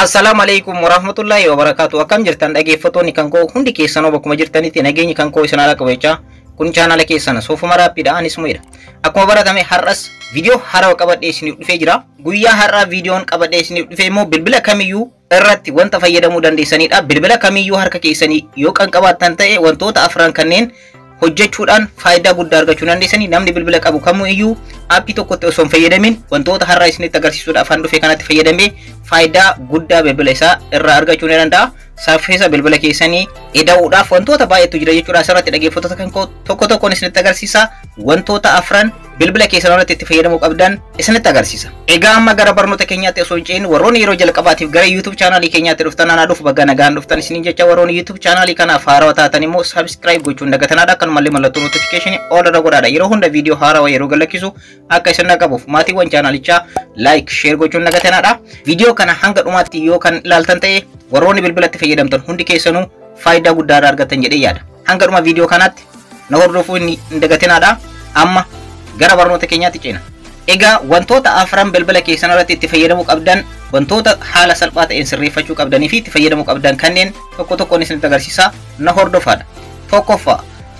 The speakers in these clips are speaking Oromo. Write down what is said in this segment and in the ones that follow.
Assalamualaikum warahmatullahi wabarakatuh. Akkam jirtan dhaggeeffattoonni kan koo hundi keessanoo bakkuma jirtanitti nageenyi kan koo isin haala qabachaa kun chaanala keessan soofuma raappiidha anis mu'idha. Akkuma baratame har'as viidiyoo haarawaa qabadhee isiniif dhufee jira. Guyyaa har'aa viidiyoon qabadhee isiniif dhufee immoo bilbila kamiyyuu irratti wanta fayyadamuu dandeessanidha. Bilbila kamiyyuu harka keessanii yoo kan qabaattan ta'e wantoota afran kanneen hojjechuudhaan faayidaa guddaa argachuu dandeessanii. Namni bilbila qabu kamiyyuu aappii tokkotti osoo hin fayyadamin wantoota har'aa isinitti agarsiisuudhaaf kan dhufe kanatti fayyadamee faayidaa guddaa bilbila isaa irraa argachuu ni danda'a. Saffisa bilbila keessanii ida'uudhaaf wantoota baay'eetu jira jechuudha. Asirratti dhaggeeffattoota kan tokko tokkoon isinitti agarsiisa. Wantoota afran bilbila keessan irratti itti fayyadamuu qabdan isinitti agarsiisa. Egaa amma gara barnoota keenyaatti osoo hin ce'in warroonni yeroo jalqabaatiif gara YouTube chaanalii keenyaatti dhuftan anaa dhufu bagga nagaan dhuftan isiniin jecha warroonni YouTube chaanalii kanaaf haarawaa taatan immoo subscribe gochuun dagatanaadha. Akkanumallee mallattoo notification all irra godhaadha. Yeroo hunda viidiyoo haarawaa yeroo galakkisu akka isin qabuuf maatiiwwan chaanalichaa like share gochuun dagatanaadha. Viidiyoo kana hanga dhumaatti yoo kan ilaaltan ta'e warroonni bilbilatti fayyadamtan hundi keessanuu faayidaa guddaa argatan jedhee yaada. Hanga dhuma viidiyoo kanaatti na hordofuu hin dagatinaadha. Amma gara barnoota keenyaatti ceena. Egaa wantoota afran bilbila keessan irratti itti fayyadamuu qabdan wantoota haala salphaa ta'een sirreeffachuu qabdanii fi itti fayyadamuu qabdan kanneen tokko tokkoon isinitti agarsiisa. Na hordofaadha.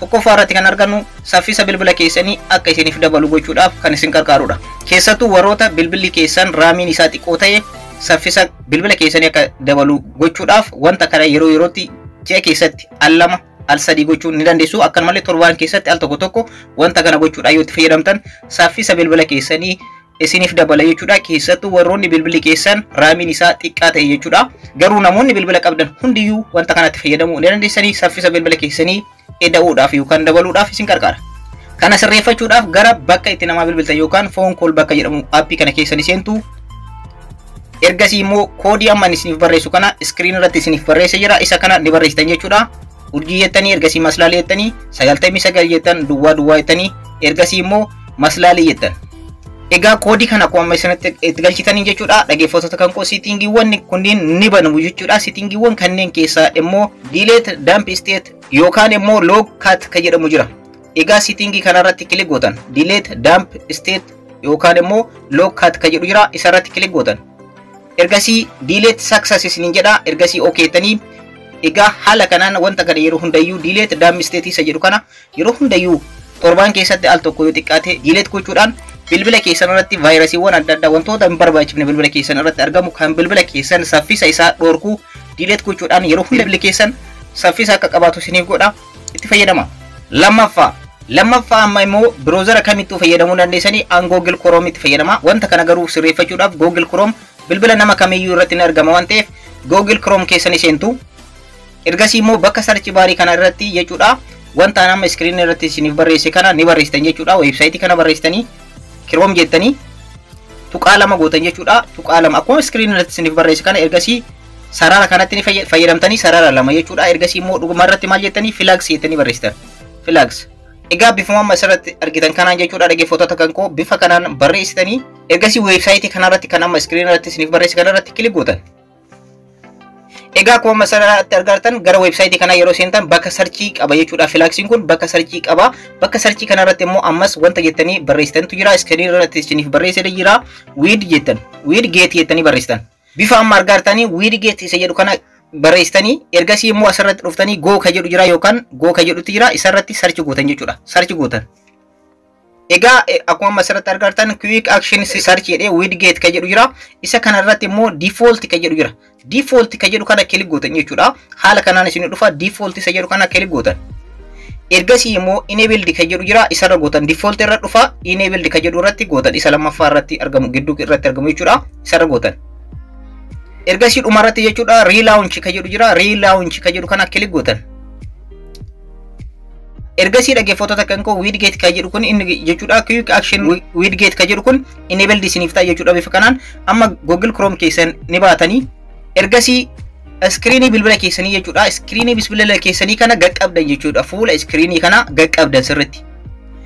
Tokkoffaa irratti kan argannu saffisa bilbila keessanii akka isiniif dabalu gochuudhaaf kan isin gargaarudha. Keessattuu warroota bilbilli keessan raamiin isaa xiqqoo ta'e saffisa bilbila keessanii akka dabalu gochuudhaaf wanta kana yeroo yerootti ji'a keessatti al lama al sadii gochuun ni dandeessu. Akkanumallee torbaan keessatti al tokko tokko wanta kana gochuudhaan yoo itti fayyadamtan saffisa bilbila keessanii isiniif dabala jechuudha. Keessattuu warroonni bilbilli keessan raamiin isaa xiqqaa ta'e jechuudha. Garuu namoonni bilbila qabdan hundiyyuu wanta kanatti fayyadamuu ni dandeessanii. Saffisa bilbila keessanii ida'uudhaaf yookaan dabaluudhaaf isin gargaara. Kana sirreeffachuudhaaf gara bakka itti namaa bilbiltan yookaan phone call bakka jedhamu aappii kana keessa ni seentu. Ergasii immoo koodii amma isiniif barreessu kana screen irratti isiniif barreessee jira. Isa kana ni barreessitan jechuudha. Urjii jettanii ergasii maslaalee jettanii 99 jettan duwwaa jettanii ergasii immoo maslaalee jettan. Egaa koodii kana akkuma isinitti itti galchitanii jechuudha. Dhaggeeffattoota kan koo siitingiiwwan kunniin ni banamu jechuudha. Siitingiiwwan kanneen keessaa immoo delete dump state yookaan immoo log cut kan jedhamu jira. Egaa siitingii kanarratti kilik gootan delete dump state yookaan immoo log cut kan jedhu jira. Isarratti kilik gootan. Ergasii delete success isiniin jedha. Ergasii okay jettanii egaa haala kanaan wanta kana yeroo hundayyuu delete dump state isa jedhu kana yeroo hundayyuu torbaan keessatti al tokko yoo xiqqaate delete gochuudhaan bilbila keessan irratti vaayirasiiwwan adda addaa wantoota hin barbaachifne bilbila keessan irratti argamu kan bilbila keessan saffisa isaa dhorku delete gochuudhaan yeroo hunda bilbila keessan saffisa akka qabaatu isiniif godha. Itti fayyadama. Lammaffaa amma immoo browsera kamittuu fayyadamuu dandeessanii an Google Chrome itti fayyadama. Wanta kana garuu sirreeffachuudhaaf Google Chrome bilbila nama kamiyyuu irratti ni argama waan ta'eef Google Chrome keessanii seentu. Ergasii immoo bakka search baarii kana irratti jechuudha wanta nama screen irratti isiniif barreesse kana ni barreessitan jechuudha. Website kana barreessitanii Chrome jettanii tuqaa lama gootan jechuudha. Tuqaa lama akkuma screen irratti isiniif barreesse kana ergasii sarara kanatti ni fayyadamtanii sarara lama jechuudha. Ergasii immoo dhuguma irratti maal jettanii flags jettanii barreessitan. Flags. Egaa bifuma amma asirratti argitan kanaan jechuudha. Dhaggeeffattoota kan koo bifa kanaan barreessitanii ergasii website kanarratti kan amma screen irratti isiniif barreesse kanarratti kilik gootan. Egaa akkuma asirratti argitan gara website kana yeroo seentan bakka searchii qaba jechuudha. Flagsiin kun bakka searchii qaba. Bakka searchii kanarratti immoo ammas wanta jettanii barreessitantu jira. Screen irratti isiniif barreessee jira. Weed jettan. Weed gate jettanii barreessitan. Bifa amma argitanii weed gate isa jedhu kana barreessitanii ergasii immoo asirratti dhuftanii go ka jedhu jira yookaan go ka jedhutu jira. Isarratti search gootan jechuudha. Search gootan. Egaa akkuma asirratti argitan quick action search jedhee weed gate ka jedhu jira. Isa kanarratti immoo default ka jedhu jira. Default ka jedhu kana kilik gootan jechuudha. Haala kanaan isin dhufa default isa jedhu kana kilik gootan. Ergasii immoo enabled ka jedhu jira. Isarra gootan default irra dhufa enabled ka jedhu irratti gootan. Isa lammaffaa irratti argamu gidduu irratti argamu jechuudha. Isarra gootan. Ergasii dhuma irratti jechuudha relaunch ka jedhu jira. Relaunch ka jedhu kana kilik gootan. Ergasii dhaggeeffattoota kan koo widget ka jedhu kun inni jechuudha quick action widget ka jedhu kun enabled isiniif ta'a jechuudha. Bifa kanaan amma Google Chrome keessan ni baatanii ergasii screenii bilbila keessanii jechuudha. Screenii bilbila keessanii kana qaqqabdan jechuudha. Fuula screenii kana qaqqabdan sirriitti.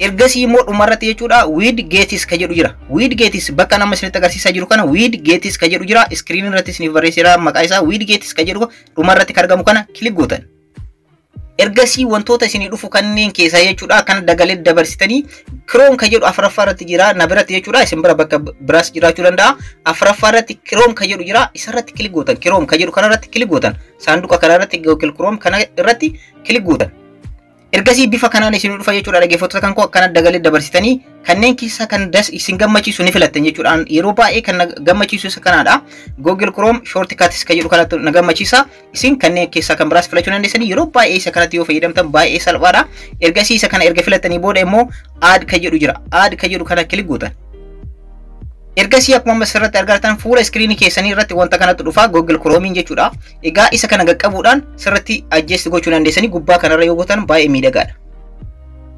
Ergasii immoo dhumarratti jechuudha widgets ka jedhu jira. Widgets bakka nama isinitti agarsiisaa jiru kana widgets ka jedhu jira. Screenii irratti isiniif barreesseera maqaa isaa widgets ka jedhu dhumarratti kan argamu kana kilik gootan. ergasii wantoota isinii dhufu kanneen keessaa jechuudha kana dagalee dabarsitanii Chrome kan jedhu afuraffaa irratti jira na biratti jechuudha isin bira bakka biraas jiraachuu danda'a afuraffaa irratti Chrome kan jedhu jira isarratti kilik gootan Chrome kan jedhu kana irratti kilik gootan saanduqa kana irratti Google Chrome kana irratti kilik gootan ergasii bifa kanaan isin dhufa jechuudha dhaggeeffattoota kan koo akkana dagalee dabarsitanii kanneen keessa kan das isin gammachiisu ni filattan jechuudha yeroo baay'ee kan gammachiisu isa kanaadha Google Chrome shortcuts kan jedhu kanatti na gammachiisa isin kanneen keessa kan biraas filachuu dandeessanii yeroo baay'ee isa kanatti yoo fayyadamtan baay'ee salphaadha ergasii isa kana erga filattanii booda immoo add kan jedhu jira add kan jedhu kana kilik gootan ergasii akkuma asirratti argattan fuula iskiriinii keessanii irratti wanta kanatti dhufa Google Chrome jechuudha. Egaa isa kana qaqqabuudhaan sirriitti adjust gochuu dandeessanii gubbaa kanarra yoo gootan baay'ee miidhagaadha.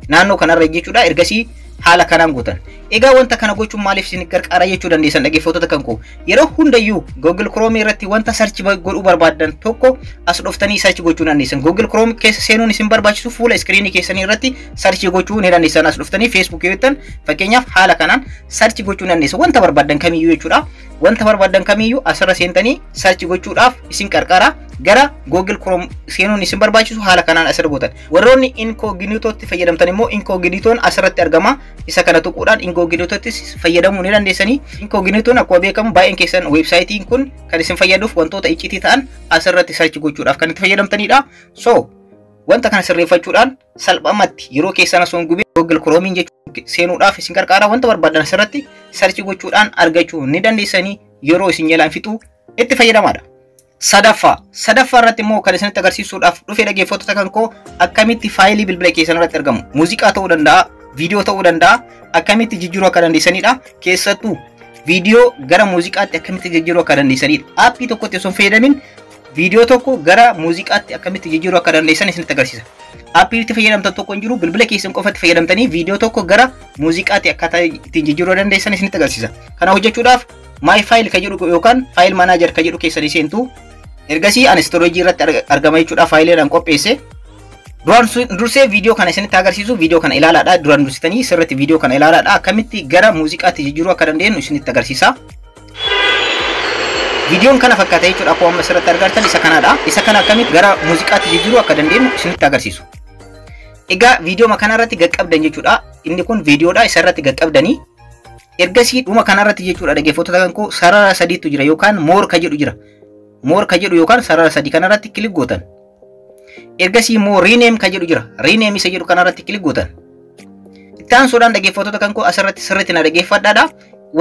Naannoo kanarra jechuudha ergasii haala kanaan gootan. Egaa wanta kana gochuun maaliif isin gargaara jechuu dandeessan dhaggeeffattoota kan koo. Yeroo hundayyuu Google Chrome irratti wanta search godhuu barbaadan tokko as dhuftanii search gochuu dandeessan. Google Chrome keessa seenuun isin barbaachisu fuula iskiriinii keessanii irratti search gochuu ni dandeessan. As dhuftanii Facebook yoo ta'an fakkeenyaaf haala kanaan search gochuu dandeessan. Wanta barbaadan kamiyyuu jechuudha. Wanta barbaadan kamiyyuu asirra seentanii search gochuudhaaf isin gargaara. Gara Google Chrome seenuun isin barbaachisu haala kanaan asirra gootan. Warroonni incognitotti fayyadamtan immoo incognitoon asirratti argama. Isa kana tuquudhaan incognitotti fayyadamuu ni dandeessanii. Incognitoon akkuma beekamu baay'een keessan websaayitiin kun kan isin fayyaduuf wantoota iccitii ta'an asirratti search gochuudhaaf kan itti fayyadamtanidha. So wanta kana sirreeffachuudhaan salphamatti yeroo keessan osoo hin gubin Google Chrome jechuun seenuudhaaf isin gargaara. Wanta barbaadan asirratti search gochuudhaan argachuu ni dandeessanii yeroo isin jalaan fixu itti fayyadamadha. Sadaffaa irratti immoo kan isinitti agarsiisuudhaaf dhufee dhaggeeffattoota kan koo akkamitti faayilii bilbila keessan irratti argamu muuziqaa ta'uu danda'a viidiyoo ta'uu danda'a akkamitti jijjiiruu akka dandeessanidha keessattuu viidiyoo gara muuziqaatti akkamitti jijjiiruu akka dandeessanidha aappii tokkotti osoo hin fayyadamin viidiyoo tokko gara muuziqaatti akkamitti jijjiiruu akka dandeessan isinitti agarsiisa aappii itti fayyadamtan tokko hin jiru bilbila keessan qofatti fayyadamtanii viidiyoo tokko gara muuziqaatti akkaataa ittiin jijjiiruu dandeessan isinitti agarsiisa kana hojjechuudhaaf my file kan jedhu yookaan file manager kan jedhu keessanii seentu ergasii an storage irratti argama jechuudha faayileedhaan qopheesse dursee viidiyoo kana isinitti agarsiisu viidiyoo kana ilaalaadha duraan dursitanii sirriitti viidiyoo kana ilaalaadha akkamitti gara muuziqaatti jijjiiruu akka dandeenyu isinitti agarsiisa viidiyoon kana fakkaata jechuudha akkuma amma sirriitti argattan isa kanaadha isa kana akkamitti gara muuziqaatti jijjiiruu akka dandeenyu isinitti agarsiisu egaa viidiyoo kana irratti qaqqabdan jechuudha inni kun viidiyoodha isa irratti qaqqabdanii ergasii dhuma kana irratti jechuudha dhaggeeffattoota kan koo sarara sadiitu jira yookaan more ka jedhu jira more ka jedhu yookaan sarara sadii kana irratti kilik gootan ergasii immoo rename ka jedhu jira rename isa jedhu kana irratti kilik gootan itti aansuudhaan dhaggeeffattoota kan koo asirratti sirriitti na dhaggeeffadhaadha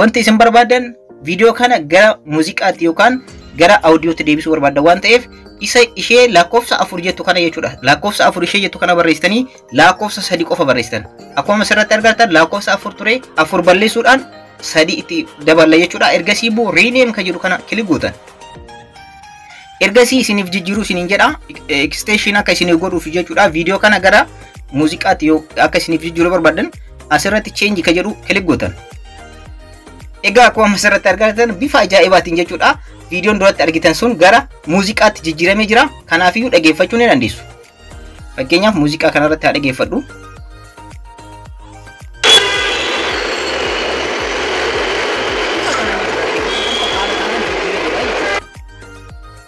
wanti isin barbaadan viidiyoo kana gara muuziqaatti yookaan gara audiootti deebisuu barbaadan waan ta'eef isa ishee lakkoofsa 4 jettu kana jechuudha lakkoofsa 4 ishee jettu kana barreessitanii lakkoofsa 3 qofa barreessitan akkuma asirratti argattan lakkoofsa 4 ture 4 balleessuudhaan 3 itti daballa jechuudha ergasii immoo rename ka jedhu kana kilik gootan ergasii isiniif jijjiiruu isiniin jedha extension akka isiniif godhuuf jechuudha viidiyoo kana gara muuziqaatti yoo akka isiniif jijjiiruu barbaadan asirratti change ka jedhu kilik gootan egaa akkuma asirratti argattan bifa ajaa'ibaatiin jechuudha viidiyoon duratti argitan sun gara muuziqaatti jijjiiramee jira kanaafiyyuu dhaggeeffachuu ni dandeessu fakkeenyaaf muuziqaa kanarratti haa dhaggeeffadhu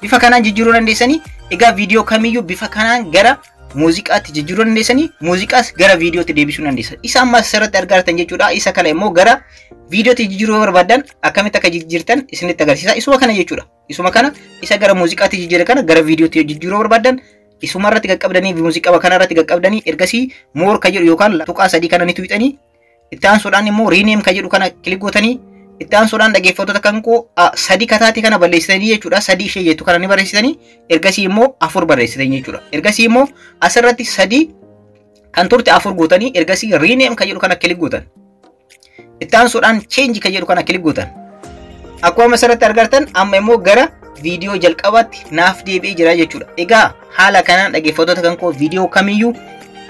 bifa kanaan jijjiiruu dandeessanii egaa viidiyoo kamiyyuu bifa kanaan gara muuziqaatti jijjiiruu dandeessanii muuziqaas gara viidiyootti deebisuu dandeessan isa amma asirratti argattan jechuudha isa kana immoo gara viidiyootti jijjiiruu barbaadan akkamitti akka jijjiirtan isinitti agarsiisa isuma kana jechuudha isuma kana isa gara muuziqaatti jijjiire kana gara viidiyootti jijjiiruu barbaadan isuma irratti qaqqabdanii muuziqaa kana irratti qaqqabdanii ergasii more ka jedhu yookaan tuqaa sadii kana ni tuqxanii itti aansuudhaan immoo rename ka jedhu kana kilik gootanii itti aansuudhaan dhaggeeffattoota kan koo sadii kataati kana balleessitanii jechuudha sadii ishee jettu kana ni barreessitanii ergasii immoo 4 barreessitanii jechuudha ergasii immoo asirratti sadii kan turte 4 gootanii ergasii rename ka jedhu kana kilik gootan itti aansuudhaan change ka jedhu kana kilik gootan akkuma asirratti argattan amma immoo gara viidiyoo jalqabaatti naaf deebi'ee jira jechuudha egaa haala kanaan dhaggeeffattoota kan koo viidiyoo kamiyyuu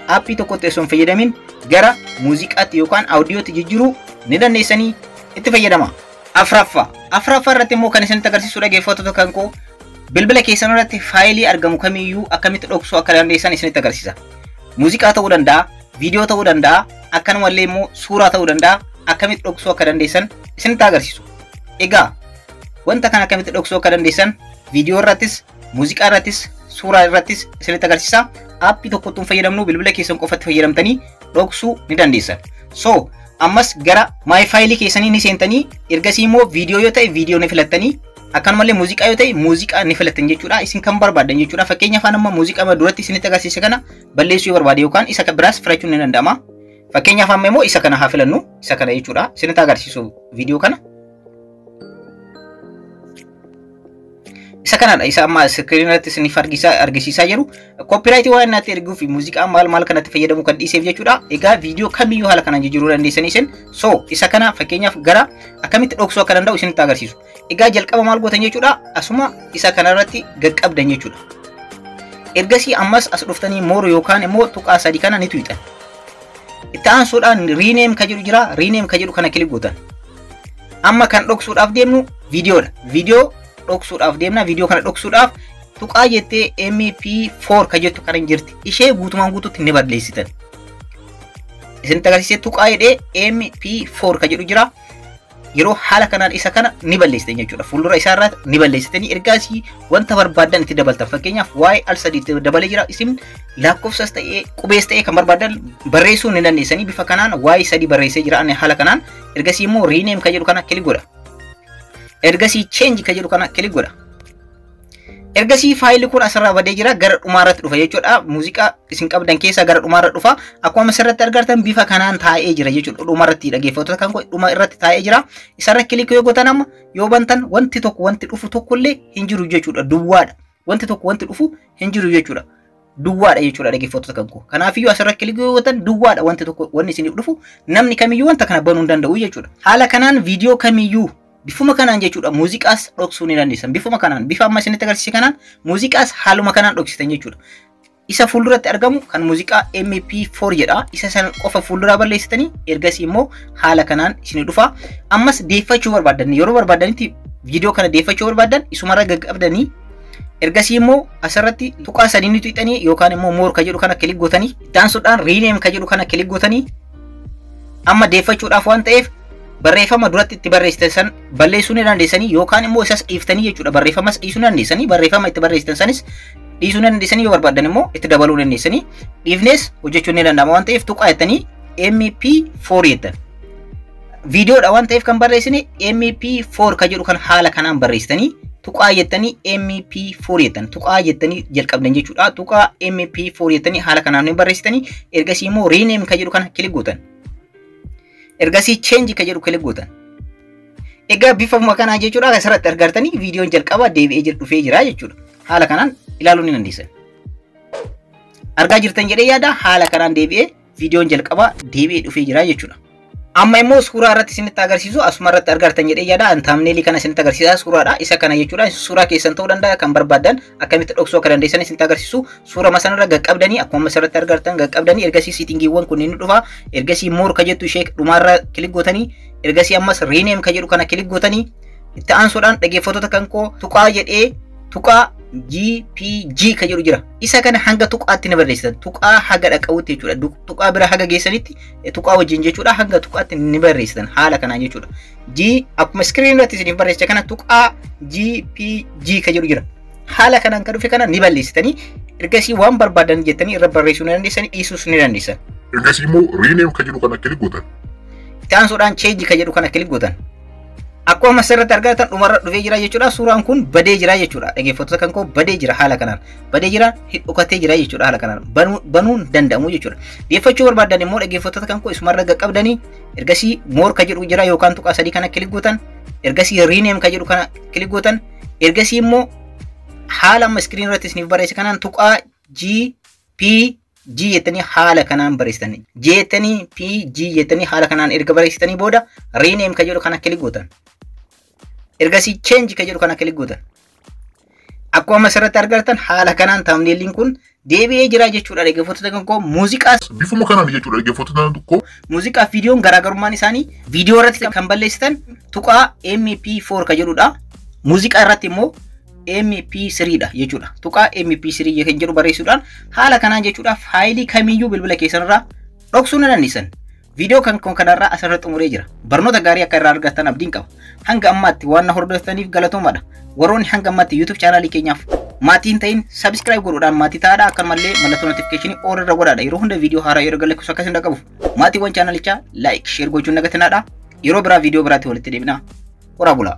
aappii tokkotti osoo hin fayyadamin gara muuziqaatti yookaan audiootti jijjiiruu ni dandeessanii itti fayyadama afraffaa irratti immoo kan isinitti agarsiisu dhaggeeffattoota kan koo bilbila keessan irratti faayilii argamu kamiyyuu akkamitti dhoksuu akka dandeessan isinitti agarsiisa muuziqaa ta'uu danda'a viidiyoo ta'uu danda'a akkanumallee immoo suuraa ta'uu danda'a akkamitti dhoksuu akka dandeessan isinitti agarsiisu egaa wanta kana akkamitti dhoksuu akka dandeessan viidiyoo irrattis muuziqaa irrattis suuraa irrattis isinitti agarsiisa aappii tokkotti fayyadamnu bilbila keessan qofatti fayyadamtanii dhoksuu ni dandeessan. So ammas gara my file keessanii ni seentanii ergasii immoo viidiyoo yoo ta'e viidiyoo ni filattanii akkanumallee muuziqaa yoo ta'e muuziqaa ni filattan jechuudha. Isin kan barbaadan jechuudha. Fakkeenyaaf amma muuziqaa duratti isinitti agarsiise kana balleessuu yoo barbaade yookaan isa biraas filachuun ni danda'ama. Fakkeenyaaf amma immoo isa kana haa filannu. Isa kana jechuudha. Isinitti agarsiisu viidiyoo kana. Isa kanadha. Isa amma screen irratti isiniif argisiisaa jiru. Copyright waan natti erguu fi muuziqaa maal kanatti fayyadamu kan dhiiseef jechuudha. Egaa viidiyoo kamiyyuu haala kanaan jijjiiruu dandeessanii isin. So isa kana fakkeenyaaf gara akkamitti dhoksuu akka danda'u isinitti agarsiisu. Egaa jalqaba maal gootan jechuudha. Asuma isa kanarratti gaqqabdan jechuudha. Ergasii ammas as dhuftanii more yookaan immoo tuqaa sadii kana ni tuqxan. Itti aansuudhaan rename ka jedhu jira. Rename ka jedhu kana kilik gootan. Amma kan dhoksuudhaaf deemnu viidiyoodha. Viidiyoo dhoksuudhaaf deemna. Viidiyoo kana dhoksuudhaaf tuqaa jettee MP4 ka jettu kana jirti. Ishee guutumaan guutuutti ni balleessitan. Isinitti agarsiisee tuqaa jedhee MP4 ka jedhu jira. Yeroo haala kanaan isa kana ni balleessitan jechuudha. Fuuldura isaa irratti ni balleessitanii ergasii wanta barbaadan itti dabaltan. Fakkeenyaaf waa'ee al-3 dabalee jira. Isin lakkoofsas ta'ee qubees ta'ee kan barbaadan barreessuu ni dandeessanii. Bifa kanaan waa'ee 3 barreessee jira haala kanaan. Ergasii immoo rename ka jedhu kana kilik godha. Ergasii change ka jedhu kana kilik godha. Ergasii faayilli kun asirraa badee jira gara dhumaarratti dhufa jechuudha. Muuziqaa isin qabdan keessa gara dhumaarra dhufa. Akkuma asirratti argartan bifa kanaan taa'ee jira jechuudha. Dhumarratti dhaggeeffattoota kan dhuma irratti taa'ee jira. Isarra kilik yoo gootan amma yoo bantan wanti tokko wanti dhufu tokkollee hin jiru jechuudha. Duwwaadha. Wanti tokko wanti dhufu hin jiru jechuudha. Duwwaadha jechuudha dhaggeeffattoota kan koo. Kanaafiyyuu asirra kilik yoo gootan duwwaadha wanti tokko wanni isiniif dhufu namni kamiyyuu wanta kana banuu hin danda'u jechuudha. Haala kanaan viidiyoo kamiyyuu bifuma kanaan jechuudha muuziqaas dhoksuu ni dandeessan. Bifuma kanaan bifa amma isinitti agarsiise kanaan muuziqaas haaluma kanaan dhoksitan jechuudha. Isa fuulduratti argamu kan muuziqaa MP4 jedha. Isa san qofa fuulduraa balleessitanii ergasii immoo haala kanaan isin dhufa. Ammas deeffachuu barbaadan yeroo barbaadanitti viidiyoo kana deeffachuu barbaadan isumarra gaggabdanii ergasii immoo asirratti tuqaa sadii ni tuqxanii yookaan immoo more ka jedhu kana kilik gootanii itti aansuudhaan rename ka jedhu kana kilik gootanii amma deeffachuudhaaf waan ta'eef barreeffama duratti itti barreessitan san balleessuu ni dandeessanii yookaan immoo isas dhiiftanii jechuudha. Barreeffamas dhiisuu ni dandeessanii. Barreeffama itti barreessitan sanis dhiisuu ni dandeessanii yoo barbaadan immoo itti dabaluu dandeessanii. Dhiifnees hojjechuun ni danda'ama waan ta'eef tuqaa jettanii MP4 jettan. Viidiyoodha waan ta'eef kan barreessine MP4 ka jedhu kan haala kanaan barreessitanii tuqaa jettanii MP4 jettan. Tuqaa jettanii jalqabdan jechuudha. Tuqaa MP4 jettanii haala kanaan ni barreessitanii ergasii immoo rename ka jedhu kana kilik gootan. Ergasii change ka jedhu kilik gootan. Egaa bifuma kanaa jechuudha asirratti argartanii viidiyoon jalqaba deebi'ee dhufee jira jechuudha. Haala kanaan ilaaluu ni dandeessan. Argaa jirtan jedhee yaada haala kanaan deebi'ee viidiyoon jalqaba deebi'ee dhufee jira jechuudha. Amma immoo suuraa irratti isinitti agarsiisu asuma irratti argartan jedhee yaada thumbnail kana isinitti agarsiisa suuraadha. Isa kana jechuudha suuraa keessan ta'uu danda'a kan barbaadan akkamitti dhoksuu akka dandeessan isinitti agarsiisu suura masanarra gaqqabdanii akkuma asirratti argartan gaqqabdanii ergasii siitingiiwwan kunniin ni dhufa. Ergasii more ka jettu ishee dhumaarra kilik gootanii ergasii ammas rename ka jedhu kana kilik gootanii itti aansuudhaan dhaggeeffattoota kan koo tuqaa jedhee tuqaa GPG ka jedhu jira. Isa kana hanga tuqaatti ni barreessitan. Tuqaa haga dhaqabutti jechuudha. Tuqaa bira haga geessanitti tuqaa wajjin jechuudha hanga tuqaatti ni barreessitan haala kanaan jechuudha. G akkuma screen irratti isiniif barreessicha kana tuqaa GPG ka jedhu jira. Haala kanaan kan dhufe kana ni balleessitanii ergasii waan barbaadan jettanii irra barreessuu ni dandeessanii dhiisuus ni dandeessan. Ergasii immoo rename ka jedhu kana kilik gootan. Itti aansuudhaan change ka jedhu kana kilik gootan. Akkuma asirratti argatan dhumarra dhufee jira jechuudha. Suuraan kun badee jira jechuudha. Dhaggeeffattoota kan koo badee jira haala kanaan. Badee jira dhukatee jira jechuudha haala kanaan. Banuun danda'amu jechuudha. Deeffachuu barbaadan immoo dhaggeeffattoota kan koo isumarra gaqqabdanii ergasii more ka jedhu jira yookaan tuqaa sadii kana kilik gootan. Ergasii rename ka jedhu kana kilik gootan. Ergasii immoo haala amma screen irratti isiniif barreesse kanaan tuqaa G jettanii haala kanaan barreessitanii. G jettanii PG jettanii haala kanaan erga barreessitanii booda rename ka jedhu kana kilik gootan. Ergasii change ka jedhu kana kilik gootan. Akkuma asirratti argartan haala kanaan thumbnailiin kun deebi'ee jira jechuudha dhaggeeffattoota kan koo. Muuziqaas bifuma kanaan jechuudha dhaggeeffattoota kan koo. Muuziqaa fi viidiyoon garaagarummaan isaanii viidiyoo irratti kan balleessitan tuqaa MP4 ka jedhudha. Muuziqaa irratti immoo MP3 dha jechuudha. Tuqaa MP3 kan jedhu barreessuudhaan haala kanaan jechuudha faayilii kamiyyuu bilbila keessanirraa dhoksuu ni dandeessan. Viidiyoo kan kanarraa asirratti xumuree jira. Barnoota gaarii akka irraa argattan abdiin qaba. Hanga ammaatti waan na hordoftaniif galatoomaadha. Warroonni hanga ammaatti YouTube chaanaalii keenyaaf maatiin ta'in subscribe godhuudhaan maatii ta'aadha akkanumallee mallattoo notification all irra godhaadha yeroo hunda video haaraa yeroo galle kusa akkasin dhaqabuuf maatiiwwan chaanalichaa like share gochuun nagatinaadha yeroo biraa video biraatti walitti deebina. Ora bula.